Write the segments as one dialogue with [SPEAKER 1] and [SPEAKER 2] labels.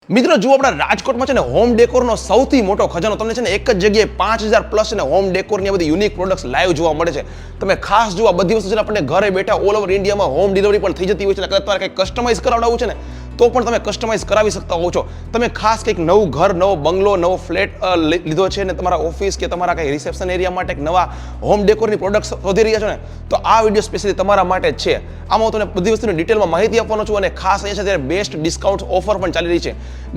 [SPEAKER 1] મિત્રો જુઓ આપણા રાજકોટમાં છે ને હોમ ડેકોરનો સૌથી મોટો ખજાનો તમને છે ને એક જ જગ્યાએ 5000 પ્લસ છે ને હોમ ડેકોરની બધી યુનિક પ્રોડક્ટ્સ લાઈવ જોવા મળે છે. તમે ખાસ જુઓ બધી વસ્તુ છે ને આપણને ઘરે બેઠા ઓલ ઓવર ઇન્ડિયામાં હોમ ડિલિવરી પણ થઈ જતી હોય છે ને કદાચ તમારે કંઈક કસ્ટમાઇઝ કરાવડાવવું છે ને તો પણ તમે કસ્ટમાઇઝ કરાવી શકતા હો છો. તમે ખાસ કંઈક નવું ઘર, નવો બંગલો, નવો ફ્લેટ લીધો છે ને તમારા ઓફિસ કે તમારા કંઈ રિસેપ્શન એરિયા માટે એક નવા હોમ ડેકોરની પ્રોડક્ટ્સ શોધી રહ્યા છો ને તો આ વિડીયો સ્પેશિયલી તમારા માટે જ છે. આમાં હું તમને બધી વસ્તુની ડિટેલમાં માહિતી આપવાનો છું અને ખાસ અહીંયા છે ત્યારે બેસ્ટ ડિસ્કાઉન્ટ ઓફર પણ ચાલી રહી છે.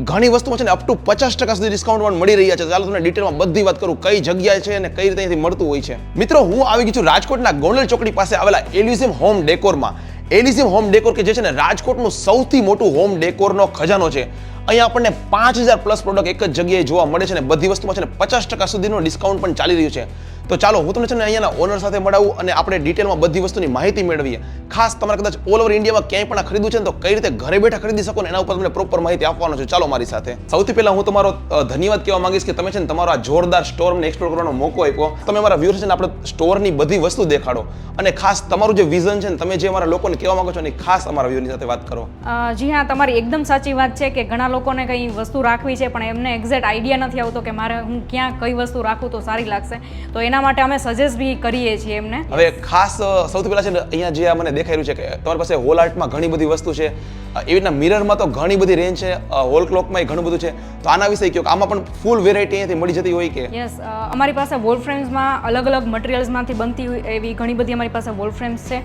[SPEAKER 1] ઘણી વસ્તુમાં છે ને અપ ટુ 50% સુધી ડિસ્કાઉન્ટ પણ મળી રહ્યા છે. ચાલો તમને ડિટેલમાં બધી વાત કરું કઈ જગ્યાએ છે અને કઈ રીતે અહીંથી મળતું હોય છે. મિત્રો હું આવી ગઈ છું રાજકોટના ગોંડલ ચોકડી પાસે આવેલા એલ્યુઝિયમ હોમ ડેકોરમાં. એલ્યુઝિયમ હોમ ડેકોર કે જે છે ને રાજકોટનું સૌથી મોટું હોમ ડેકોરનો ખજાનો છે. અહીંયા આપણને 5000 પ્લસ પ્રોડક્ટ એક જ જગ્યાએ જોવા મળે છે ને બધી વસ્તુમાં છે ને 50% સુધીનો ડિસ્કાઉન્ટ પણ ચાલી રહ્યું છે. તો ચાલો હું તમને છે ને અહીંયાના ઓનર સાથે મળાવું અને આપણે ડિટેલમાં બધી વસ્તુની માહિતી મેળવીએ. ખાસ તમારે કદાચ ઓલ ઓવર ઇન્ડિયામાં ક્યાંય પણ ખરીદવું છે ને તો કઈ રીતે ઘરે બેઠા ખરીદી શકો ને એના ઉપર તમને પ્રોપર માહિતી આપવાનો છે. ચાલો મારી સાથે. સૌથી પહેલા હું તમારો ધન્યવાદ કહેવા માંગીશ કે તમે છે ને તમારો આ જોરદાર સ્ટોરને એક્સપ્લોર કરવાનો મોકો આપ્યો. તમે અમારા વ્યુઅર્સ છે ને આપણે સ્ટોરની બધી વસ્તુ દેખાડો અને ખાસ તમારું જે વિઝન છે ને તમે જે અમારા લોકોને કહેવા માંગો છો ને ખાસ અમારા વ્યુઅરની સાથે વાત કરો.
[SPEAKER 2] જી હા, તમારી એકદમ સાચી વાત છે કે ઘણા લોકોને કંઈ વસ્તુ રાખવી છે પણ એમને એક્ઝેક્ટ આઈડિયા નથી આવતો કે મારે હું ક્યાં કઈ વસ્તુ રાખું તો સારી લાગશે. તો એના માટે અમે સજેસ્ટ બી કરીએ છીએ એમને.
[SPEAKER 1] હવે ખાસ સૌથી પહેલા છે ને અહીંયા જે મને દેખાઈ રહ્યું છે કે તમારી પાસે હોલ આર્ટમાં ઘણી બધી વસ્તુ છે, એવી રીતના મિરરમાં તો ઘણી બધી રેન્જ છે, હોલ ક્લોકમાં ઘણું બધું છે. તો આના વિશે કહો કે આમાં પણ ફૂલ વેરાયટી અહીંયાથી મળી જતી હોય કે?
[SPEAKER 2] યસ, અમારી પાસે વોલ ફ્રેમ્સમાં અલગ અલગ મટીરિયલ્સમાંથી બનતી એવી ઘણી બધી અમારી પાસે વોલ ફ્રેમ્સ છે.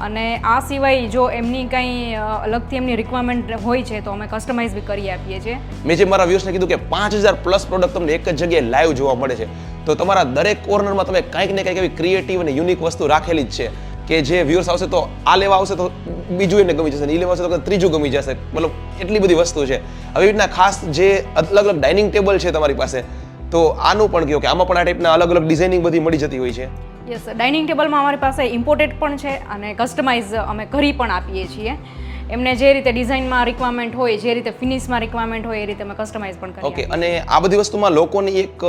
[SPEAKER 2] અને આ સિવાય જો એમની કંઈ અલગથી એમની રિક્વાયરમેન્ટ હોય છે તો અમે કસ્ટમાઇઝ બી કરી આપીએ છીએ.
[SPEAKER 1] મેં જે મારા વ્યુઅર્સને કીધું કે 5000 પ્લસ પ્રોડક્ટ તમને એક જ જગ્યાએ લાઈવ જોવા મળે છે. તો તમારા દરેક કોર્નરમાં તમે કંઈક ને કંઈક એવી ક્રિએટિવ અને યુનિક વસ્તુ રાખેલી જ છે કે જે વ્યુઅર્સ આવશે તો આ લેવા આવશે તો બીજું એને ગમી જશે, એ લેવા આવશે તો ત્રીજું ગમી જશે. મતલબ એટલી બધી વસ્તુ છે. હવે રીતના ખાસ જે અલગ અલગ ડાઇનિંગ ટેબલ છે તમારી પાસે તો આનું પણ કહો કે આમાં પણ આ ટાઈપના અલગ અલગ ડિઝાઇનિંગ બધી મળી જતી હોય છે.
[SPEAKER 2] યસ, ડાઇનિંગ ટેબલમાં અમારી પાસે ઇમ્પોર્ટેડ પણ છે અને કસ્ટમાઇઝ અમે કરી પણ આપીએ છીએ. એમને જે રીતે ડિઝાઇનમાં રિક્વાયરમેન્ટ હોય, જે રીતે ફિનિશમાં રિક્વાયરમેન્ટ હોય એ રીતે અમે કસ્ટમાઇઝ પણ કરીએ.
[SPEAKER 1] ઓકે, અને આ બધી વસ્તુમાં લોકોની એક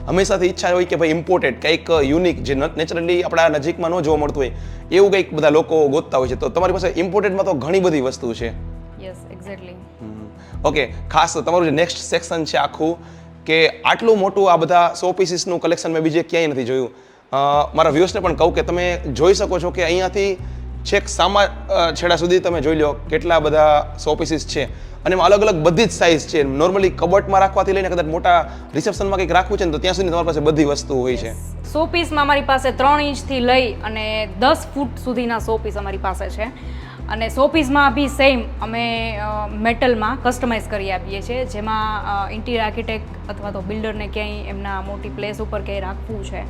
[SPEAKER 1] હંમેશાથી ઈચ્છા હોય કે ભાઈ ઇમ્પોર્ટેડ કંઈક યુનિક જે નેચરલી આપણા નજીકમાં ન જોવા મળતું હોય એવું કંઈક બધા લોકો ગોતતા હોય છે. તો તમારી પાસે ઇમ્પોર્ટેડમાં તો ઘણી બધી વસ્તુ છે.
[SPEAKER 2] Yes, exactly.
[SPEAKER 1] ઓકે, ખાસ તમારું જે નેક્સ્ટ સેક્શન છે આખું કે આટલું મોટું આ બધા સો પીસીસનું કલેક્શન મેં બીજે ક્યાંય નથી જોયું. મારા વ્યુઅર્સને પણ કહું કે તમે જોઈ શકો છો કે અહીંયાથી છેક સામા છેડા સુધી તમે જોઈ લો કેટલા બધા સો પીસીસ છે અને એમાં અલગ અલગ બધી જ સાઇઝ છે. નોર્મલી કબટમાં રાખવાથી લઈને કદાચ મોટા રિસેપ્શનમાં કંઈક રાખવું છે ને તો ત્યાં સુધી તમારી પાસે બધી વસ્તુ હોય છે.
[SPEAKER 2] સો પીસમાં અમારી પાસે 3 ઇંચથી લઈ અને 10 ફૂટ સુધીના સો પીસ અમારી પાસે છે. અને સો પીસમાં બી સેમ અમે મેટલમાં કસ્ટમાઇઝ કરી આપીએ છીએ જેમાં ઇન્ટિરિયર આર્કિટેક્ટ અથવા તો બિલ્ડરને ક્યાંય એમના મોટી પ્લેસ ઉપર ક્યાંય રાખવું છે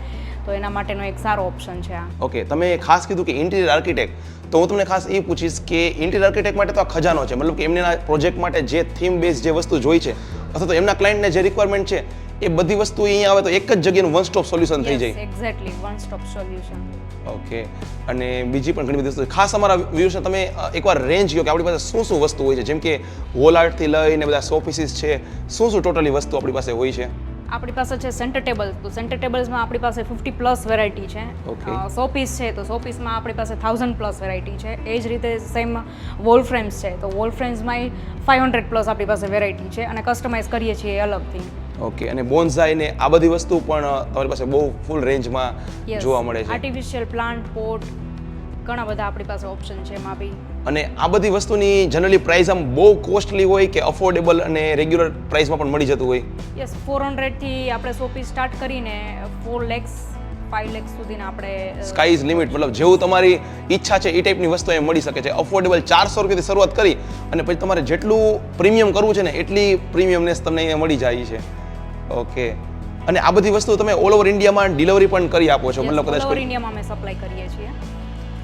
[SPEAKER 2] તો એના માટેનો એક સારો ઓપ્શન છે આ.
[SPEAKER 1] ઓકે, તમે ખાસ કીધું કે ઇન્ટિરિયર આર્કિટેક્ટ, તો હું તમને ખાસ એ પૂછીશ કે ઇન્ટિરિયર આર્કિટેક્ટ માટે તો આ ખજાનો છે. મતલબ કે એમના પ્રોજેક્ટ માટે જે થીમ બેઝ જે વસ્તુ જોઈ છે અથવા તો એમના ક્લાયન્ટને જે રિક્વાયરમેન્ટ છે એ બધી વસ્તુ અહીંયા આવે તો એક જ જગ્યાનું વન સ્ટોપ સોલ્યુશન થઈ જાય.
[SPEAKER 2] Exactly, one stop solution.
[SPEAKER 1] Okay, અને બીજી પણ ઘણી બધી વસ્તુ ખાસ અમારા વ્યુઅર્સને તમે એકવાર રેન્જ કહો કે આપણી પાસે શું શું વસ્તુ હોય છે, જેમ કે વોલ આર્ટથી લઈને બધા સો પીસીસ છે, શું શું ટોટલી વસ્તુ આપણી પાસે હોય છે?
[SPEAKER 2] આપણી પાસે છે સેન્ટર ટેબલ. તો સેન્ટર ટેબલ્સમાં આપણી પાસે 50 પ્લસ વેરાયટી છે. સો પીસ છે તો સો પીસમાં આપણી પાસે 1000 પ્લસ વેરાયટી છે. એ જ રીતે સેમ વોલ ફ્રેમ્સ છે તો વોલ ફ્રેમ્સમાં 500 પ્લસ આપણી પાસે વેરાયટી છે અને કસ્ટમાઇઝ કરીએ છીએ અલગથી.
[SPEAKER 1] ઓકે, અને બોન્સાઈ ને આ બધી વસ્તુ પણ તમારી પાસે બહુ ફૂલ રેન્જમાં જોવા મળે છે.
[SPEAKER 2] આર્ટિફિશિયલ પ્લાન્ટ પોટ ઘણા બધા આપણી પાસે ઓપ્શન છે એમાં બી.
[SPEAKER 1] અને આ બધી વસ્તુની જનરલી પ્રાઇસ આમ બહુ કોસ્ટલી હોય કે અફોર્ડેબલ અને રેગ્યુલર પ્રાઇસમાં પણ મળી જતું હોય?
[SPEAKER 2] યસ, 400 થી આપણે સો પીસ સ્ટાર્ટ કરીને 4 lakhs 5 lakhs સુધીના આપણે
[SPEAKER 1] સ્કાય ઇઝ લિમિટ. મતલબ જેવું તમારી ઈચ્છા છે એ ટાઈપની વસ્તુ અહીં મળી શકે છે. અફોર્ડેબલ 400 રૂપિયાથી શરૂઆત કરી અને પછી તમારે જેટલું પ્રીમિયમ કરવું છે ને એટલી પ્રીમિયમનેસ તમને અહીંયા મળી જાય છે. ઓકે, અને આ બધી વસ્તુ તમે ઓલ ઓવર ઇન્ડિયામાં ડિલિવરી પણ કરી આપો છો? મતલબ કદાચ
[SPEAKER 2] ઓલ ઓવર ઇન્ડિયામાં અમે સપ્લાય કરીએ છીએ.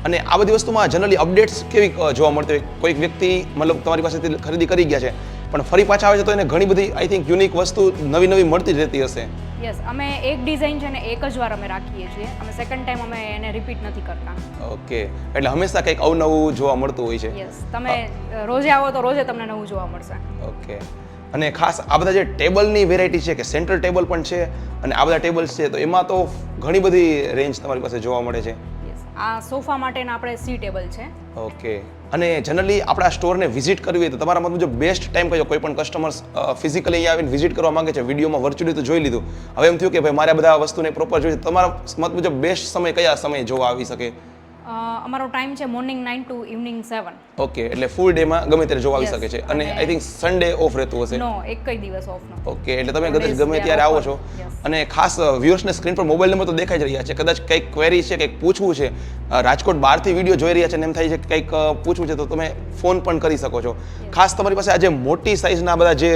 [SPEAKER 1] અને આ બધી વસ્તુમાં જનરલી અપડેટ્સ કેવી જોવા મળતી હોય? કોઈક વ્યક્તિ મતલબ તમારી પાસેથી ખરીદી કરી ગયા છે પણ ફરી પાછા આવે છે તો એને ઘણી બધી આઈ થિંક યુનિક વસ્તુ નવી નવી મળતી જ રહેતી હશે.
[SPEAKER 2] યસ, અમે એક ડિઝાઇન છે ને એક જ વાર અમે રાખીએ છીએ. અમે સેકન્ડ ટાઈમ અમે એને રિપીટ નથી કરતા.
[SPEAKER 1] ઓકે, એટલે હંમેશા કંઈક અવનવું જોવા મળતું હોય છે.
[SPEAKER 2] યસ, તમે રોજે આવો તો રોજે તમને નવું જોવા મળશે.
[SPEAKER 1] ઓકે, અને ખાસ આ બધા જે ટેબલની વેરાયટી છે કે સેન્ટ્રલ ટેબલ પણ છે અને આ બધા ટેબલ્સ છે તો એમાં તો ઘણી બધી રેન્જ તમારી પાસે જોવા મળે છે.
[SPEAKER 2] આ સોફા માટેના આપણે સી ટેબલ છે.
[SPEAKER 1] ઓકે, અને જનરલી આપણા સ્ટોરને વિઝિટ કરવી હોય તો તમારા મત મુજબ બેસ્ટ ટાઈમ કયો? કોઈ પણ કસ્ટમર્સ ફિઝિકલી અહીંયા આવીને વિઝિટ કરવા માંગે છે, વિડીયોમાં વર્ચ્યુઅલી તો જોઈ લીધું, હવે એમ થયું કે ભાઈ મારે આ બધા વસ્તુને પ્રોપર જોઈએ, તમારા મત મુજબ બેસ્ટ સમય કયા સમયે જોવા આવી શકે?
[SPEAKER 2] અમારો ટાઈમ છે મોર્નિંગ 9 to ઇવનિંગ 7.
[SPEAKER 1] ઓકે, એટલે ફૂલ ડેમાં ગમે ત્યારે જોવા આવી
[SPEAKER 2] Yes.
[SPEAKER 1] શકે છે. અને આઈ થિંક સન્ડે ઓફ રહેતું હશે.
[SPEAKER 2] નો, એક કઈ દિવસ ઓફ નો.
[SPEAKER 1] ઓકે, એટલે તમે કદાચ
[SPEAKER 2] Always
[SPEAKER 1] ગમે
[SPEAKER 2] they
[SPEAKER 1] ત્યારે
[SPEAKER 2] are
[SPEAKER 1] આવો
[SPEAKER 2] open.
[SPEAKER 1] છો.
[SPEAKER 2] Yes.
[SPEAKER 1] અને ખાસ વ્યુઅર્સને સ્ક્રીન પર મોબાઈલ નંબર તો દેખાઈ જ રહ્યા છે, કદાચ કંઈક ક્વેરી છે, કંઈક પૂછવું છે, રાજકોટ બહારથી વિડીયો જોઈ રહ્યા છે ને એમ થાય છે કે કંઈક પૂછવું છે તો તમે ફોન પણ કરી શકો છો. ખાસ તમારી પાસે આજે મોટી સાઇઝના બધા જે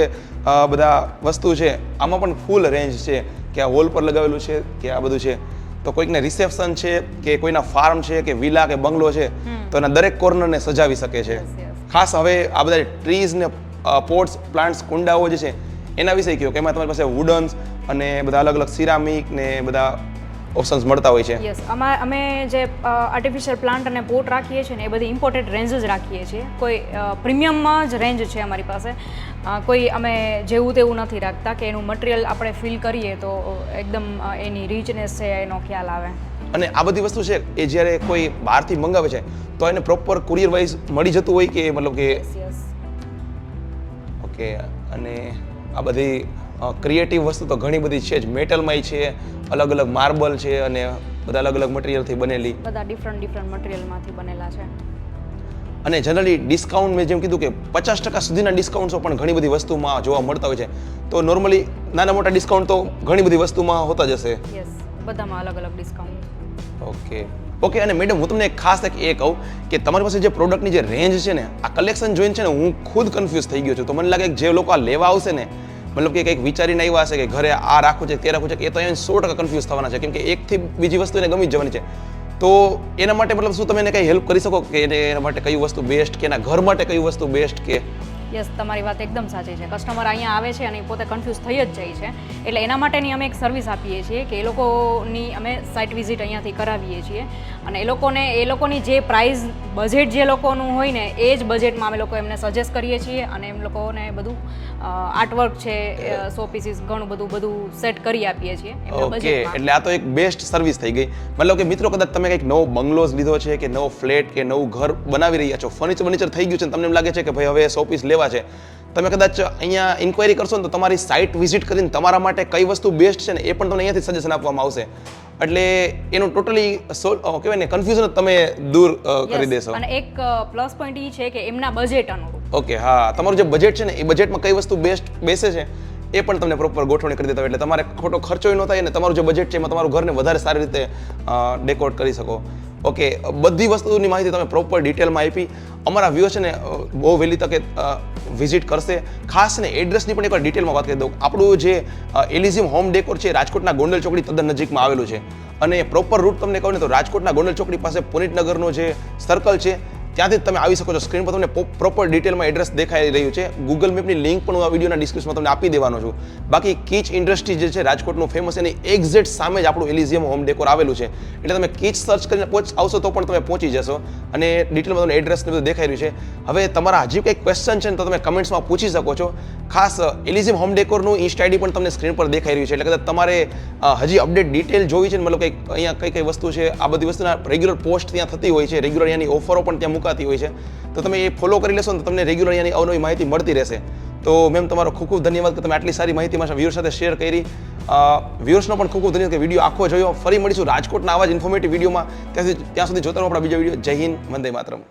[SPEAKER 1] બધા વસ્તુ છે આમાં પણ ફૂલ રેન્જ છે, કે આ વોલ પર લગાવેલું છે કે આ બધું છે, તો કોઈકને રિસેપ્શન છે કે કોઈના ફાર્મ છે કે વિલા કે બંગલો છે તો એના દરેક કોર્નરને સજાવી શકે છે.
[SPEAKER 2] Yes, yes.
[SPEAKER 1] ખાસ હવે આ બધા ટ્રીઝ ને પોટ્સ પ્લાન્ટ્સ કુંડાઓ જે છે એના વિશે કહો કે એમાં તમારી પાસે વુડન્સ અને બધા અલગ અલગ સિરામિક ને બધા ઓપ્શન્સ મળતા હોય છે.
[SPEAKER 2] યસ, અમે જે આર્ટિફિશિયલ પ્લાન્ટ અને પોટ રાખીએ છીએ ને એ બધી ઇમ્પોર્ટેડ રેન્જ જ રાખીએ છીએ. કોઈ પ્રીમિયમમાં જ રેન્જ છે અમારી પાસે, કોઈ અમે જેવું તેવું નથી રાખતા કે એનું મટીરિયલ આપણે ફીલ કરીએ તો એકદમ એની રીચનેસ છે એનો ખ્યાલ આવે.
[SPEAKER 1] અને આ બધી વસ્તુ છે એ જ્યારે કોઈ બહારથી મંગાવે છે તો એને પ્રોપર કુરિયર વાઇઝ મળી જતું હોય કે મતલબ કે
[SPEAKER 2] યસ.
[SPEAKER 1] ઓકે. અને આ બધી ક્રિએટિવ વસ્તુ તો ઘણી બધી છે જ, મેટલમાંય છે, અલગ અલગ માર્બલ છે અને બધા અલગ અલગ મટીરિયલથી બનેલી,
[SPEAKER 2] બધા ડિફરન્ટ મટીરિયલમાંથી બનેલા છે.
[SPEAKER 1] અને જનરલી ડિસ્કાઉન્ટ મેં જેમ કીધું કે 50% સુધીના ડિસ્કાઉન્ટ્સો પણ ઘણી બધી વસ્તુમાં જોવા મળતા હોય છે. તો નોર્મલી નાના મોટા ડિસ્કાઉન્ટ તો ઘણી બધી વસ્તુમાં હોતા જ હશે.
[SPEAKER 2] યસ, બધામાં અલગ અલગ ડિસ્કાઉન્ટ.
[SPEAKER 1] ઓકે. અને મેડમ હું તમને ખાસ એક એ કહું કે તમારી પાસે જે પ્રોડક્ટની જે રેન્જ છે ને, આ કલેક્શન જોઈને છે ને હું ખુદ કન્ફ્યુઝ થઈ ગયો છું. તો મને લાગે કે જે લોકો આ લેવા આવશે ને, મતલબ કે કંઈક વિચારીને આવ્યા હશે કે ઘરે આ રાખવું છે તે રાખવું છે, કે એ તો એને 100% કન્ફ્યુઝ થવાના છે, કેમ કે એકથી બીજી વસ્તુ એને ગમી જ જવાની છે. તો એના માટે મતલબ શું તમે એને કંઈ હેલ્પ કરી શકો કે એના માટે કઈ વસ્તુ બેસ્ટ, કે એના ઘર માટે કઈ વસ્તુ બેસ્ટ? કે
[SPEAKER 2] યસ, તમારી વાત એકદમ સાચી છે. કસ્ટમર અહીંયા આવે છે અને એ પોતે કન્ફ્યુઝ થઈ જ જાય છે, એટલે એના માટેની અમે એક સર્વિસ આપીએ છીએ કે એ લોકોની અમે સાઇટ વિઝિટ અહીંયાથી કરાવીએ છીએ અને એ લોકોની જે પ્રાઇસ બજેટ જે લોકોનું હોય ને એ જ બજેટમાં અમે લોકો એમને સજેસ્ટ કરીએ છીએ અને એમ લોકોને બધું આર્ટવર્ક છે, સો પીસીસ ઘણું બધું સેટ કરી આપીએ છીએ એમના
[SPEAKER 1] ઓકે,
[SPEAKER 2] બજેટમાં.
[SPEAKER 1] એટલે આ તો એક બેસ્ટ સર્વિસ થઈ ગઈ. મતલબ કે મિત્રો કદાચ તમે કંઈક નવો બંગલોઝ લીધો છે કે નવો ફ્લેટ કે નવું ઘર બનાવી રહ્યા છો, ફર્નિચર થઈ ગયું છે અને તમને એમ લાગે છે કે ભાઈ હવે 100 પીસ લેવા છે, તમે કદાચ અહીંયા ઇન્ક્વાયરી કરશો ને તો તમારી સાઇટ વિઝિટ કરીને તમારા માટે કઈ વસ્તુ બેસ્ટ છે ને એ પણ તમને અહીંયાથી સજેશન આપવામાં આવશે. એટલે એનું ટોટલી કહેવાય ને કન્ફ્યુઝન તમે દૂર કરી
[SPEAKER 2] Yes,
[SPEAKER 1] દેશો.
[SPEAKER 2] અને એક પ્લસ પોઈન્ટ એ છે કે એમના બજેટ અનુરૂપ.
[SPEAKER 1] ઓકે, હા, તમારું જે બજેટ છે ને એ બજેટમાં કઈ વસ્તુ બેસ્ટ બેસે છે એ પણ તમને પ્રોપર ગોઠવણી કરી દેતા હોય, એટલે તમારે ખોટો ખર્ચો ન થાય અને તમારું જે બજેટ છે એમાં તમારું ઘરને વધારે સારી રીતે ડેકોરેટ કરી શકો. ઓકે, બધી વસ્તુની માહિતી તમે પ્રોપર ડિટેલમાં આપી. અમારા વ્યૂઅર્સ છે ને બહુ વહેલી તકે વિઝિટ કરશે. ખાસ ને એડ્રેસની પણ એકવાર ડિટેલમાં વાત કરી દઉં. આપણું જે એલિઝિયમ હોમ ડેકોર છે રાજકોટના ગોંડલ ચોકડી તદ્દન નજીકમાં આવેલું છે અને પ્રોપર રૂટ તમને કહું ને તો રાજકોટના ગોંડલ ચોકડી પાસે પુનિતનગરનો જે સર્કલ છે ત્યાંથી જ તમે આવી શકો છો. સ્ક્રીન પર તમને પ્રોપર ડિટેલમાં એડ્રેસ દેખાઈ રહ્યું છે. ગૂગલ મેપની લિંક પણ હું આ વિડીયોના ડિસ્ક્રિપ્શનમાં તમને આપી દેવાનો છું. બાકી કીચ ઇન્ડસ્ટ્રી જે છે રાજકોટનું ફેમસ, એની એક્ઝેક્ટ સામે જ આપણું એલિઝિયમ હોમ ડેકોર આવેલું છે. એટલે તમે કીચ સર્ચ કરીને આવશો તો પણ તમે પહોંચી જશો અને ડિટેલમાં તમને એડ્રેસ ને બધું દેખાઈ રહ્યું છે. હવે તમારા હજી કંઈક ક્વેશ્ચન છે ને તો તમે કમેન્ટ્સમાં પૂછી શકો છો. ખાસ એલિઝિયમ હોમ ડેકોરનું ઇન્સ્ટા આઈડી પણ તમને સ્ક્રીન પર દેખાઈ રહ્યું છે. એટલે કદાચ તમારે હજી અપડેટ ડિટેલ જોવી છે ને, મતલબ કંઈક અહીંયા કઈ વસ્તુ છે, આ બધી વસ્તુના રેગ્યુલર પોસ્ટ ત્યાં થતી હોય છે, રેગ્યુલર અહીંયાની ઓફરો પણ ત્યાં મુકાતી હોય છે. તો તમે એ ફોલો કરી લેશો ને તો તમને રેગ્યુલર અહીંયાની અવનવી માહિતી મળતી રહેશે. તો મેમ તમારો ખૂબ ખૂબ ધન્યવાદ કે તમે આટલી સારી માહિતી મારા વ્યુઅર્સ સાથે શેર કરી. વ્યુઅર્સનો પણ ખૂબ ખૂબ ધન્યવાદ કે વિડીયો આખો જોયો. ફરી મળીશું રાજકોટના આવા જ ઇન્ફોર્મેટિવ વિડીયોમાં. ત્યાં સુધી જોતા રહો આપણા બીજા વિડીયો. જય હિન્દ, વંદે માતરમ.